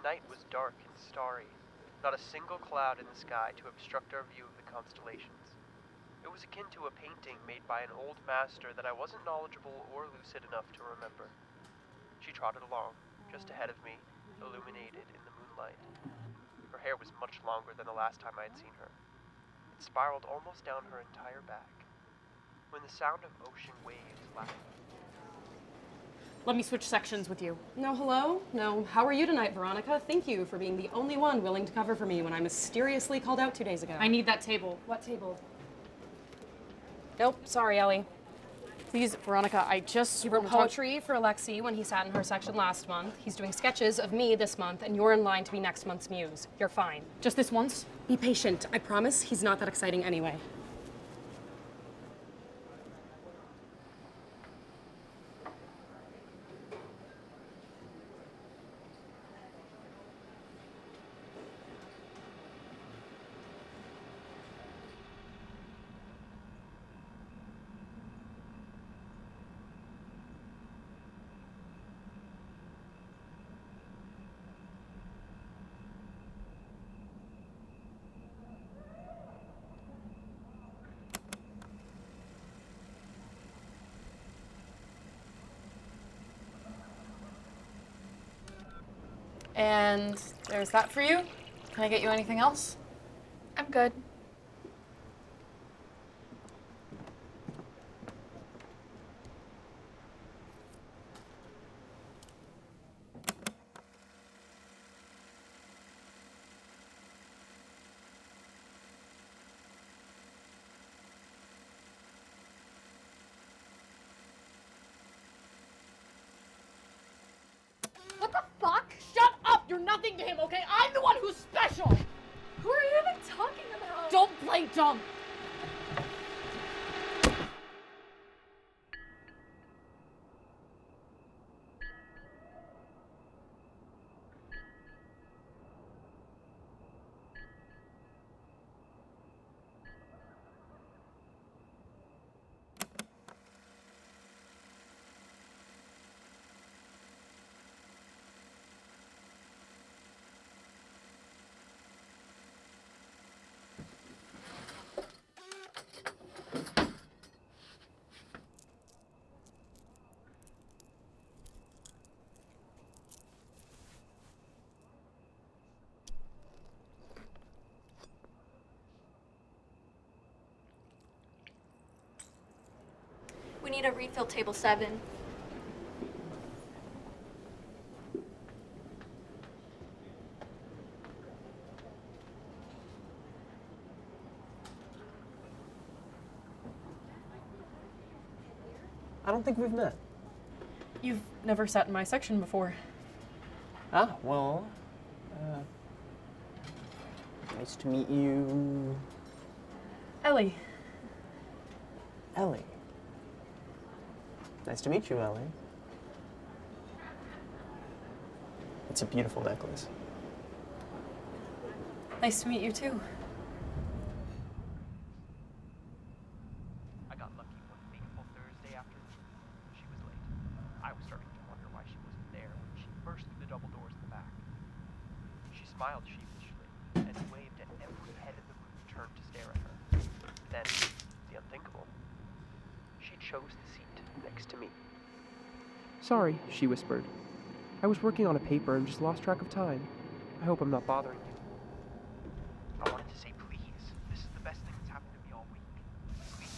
The night was dark and starry, not a single cloud in the sky to obstruct our view of the constellations. It was akin to a painting made by an old master that I wasn't knowledgeable or lucid enough to remember. She trotted along, just ahead of me, illuminated in the moonlight. Her hair was much longer than the last time I had seen her. It spiraled almost down her entire back. When the sound of ocean waves lapping. Let me switch sections with you. No, hello? No, how are you tonight, Veronica? Thank you for being the only one willing to cover for me when I mysteriously called out 2 days ago. I need that table. What table? Nope, sorry, Ellie. Please, Veronica, He wrote poetry for Alexi when he sat in her section last month. He's doing sketches of me this month, and you're in line to be next month's muse. You're fine. Just this once? Be patient. I promise he's not that exciting anyway. And there's that for you. Can I get you anything else? I'm good. What the fuck? Shut up! You're nothing to him, okay? I'm the one who's special! Who are you even talking about? Don't play dumb! We need a refill table 7. I don't think we've met. You've never sat in my section before. Ah, well, nice to meet you, Ellie. Ellie. Nice to meet you, Ellie. It's a beautiful necklace. Nice to meet you too. I got lucky one fateful Thursday afternoon. She was late. I was starting to wonder why she wasn't there when she burst through the double doors in the back. She smiled sheepishly and waved at every head in the room turned to stare at her. Then, the unthinkable. She chose the seat next to me. Sorry, she whispered. I was working on a paper and just lost track of time. I hope I'm not bothering you. I wanted to say please. This is the best thing that's happened to me all week. Please.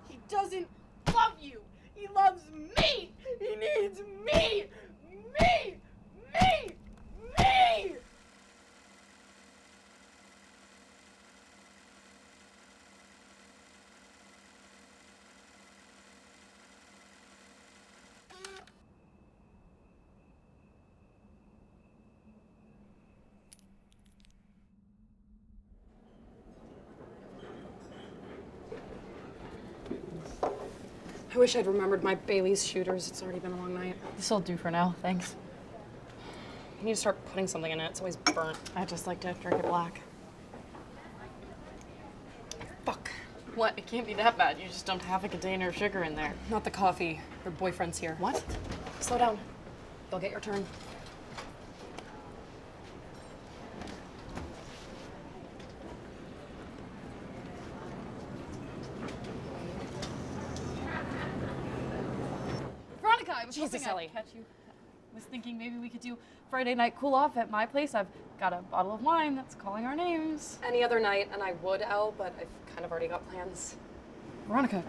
He doesn't love you! He loves me! He needs me! I wish I'd remembered my Bailey's shooters. It's already been a long night. This'll do for now, thanks. You need to start putting something in it. It's always burnt. I just like to drink it black. Fuck. What? It can't be that bad. You just don't have a container of sugar in there. Not the coffee. Your boyfriend's here. What? Slow down. They'll get your turn. Veronica, I was Jesus, hoping Ellie. I'd catch you. I was thinking maybe we could do Friday night cool off at my place. I've got a bottle of wine that's calling our names. Any other night, and I would, Elle, but I've kind of already got plans. Veronica.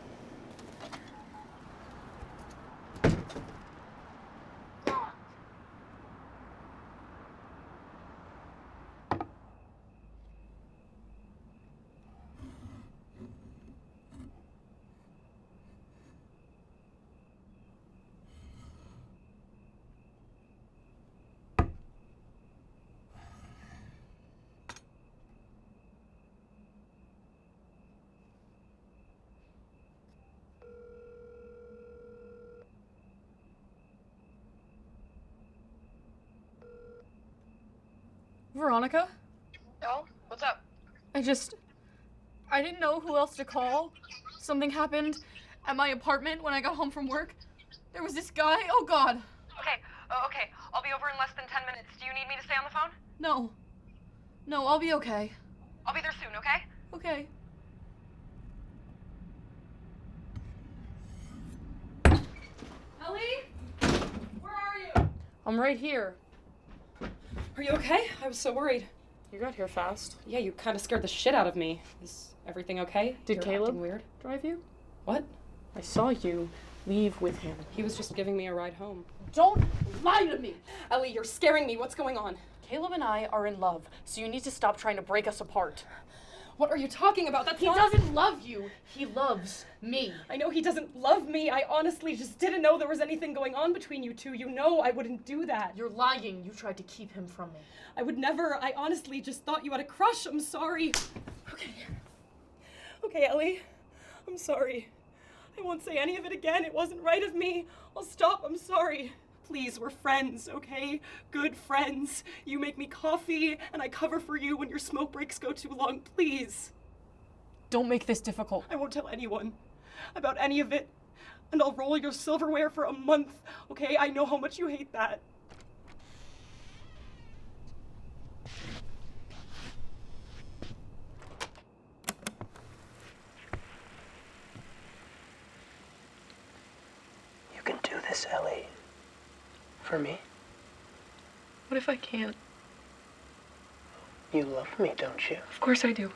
Veronica? Oh, what's up? I didn't know who else to call. Something happened at my apartment when I got home from work. There was this guy. Oh, God. Okay, I'll be over in less than 10 minutes. Do you need me to stay on the phone? No. No, I'll be okay. I'll be there soon, okay? Okay. Ellie? Where are you? I'm right here. Are you okay? I was so worried. You got here fast. Yeah, you kind of scared the shit out of me. Is everything okay? Did You're Caleb acting weird? drive you? What? I saw you leave with him. He was just giving me a ride home. Don't lie to me! Ellie, you're scaring me. What's going on? Caleb and I are in love, so you need to stop trying to break us apart. What are you talking about? That's He not... doesn't love you. He loves me. I know he doesn't love me. I honestly just didn't know there was anything going on between you two. You know I wouldn't do that. You're lying. You tried to keep him from me. I would never. I honestly just thought you had a crush. I'm sorry. Okay. Okay, Ellie. I'm sorry. I won't say any of it again. It wasn't right of me. I'll stop. I'm sorry. Please, we're friends, okay? Good friends. You make me coffee, and I cover for you when your smoke breaks go too long. Please. Don't make this difficult. I won't tell anyone about any of it, and I'll roll your silverware for a month, okay? I know how much you hate that. You can do this, Ellie. For me. What if I can't? You love me, don't you? Of course I do.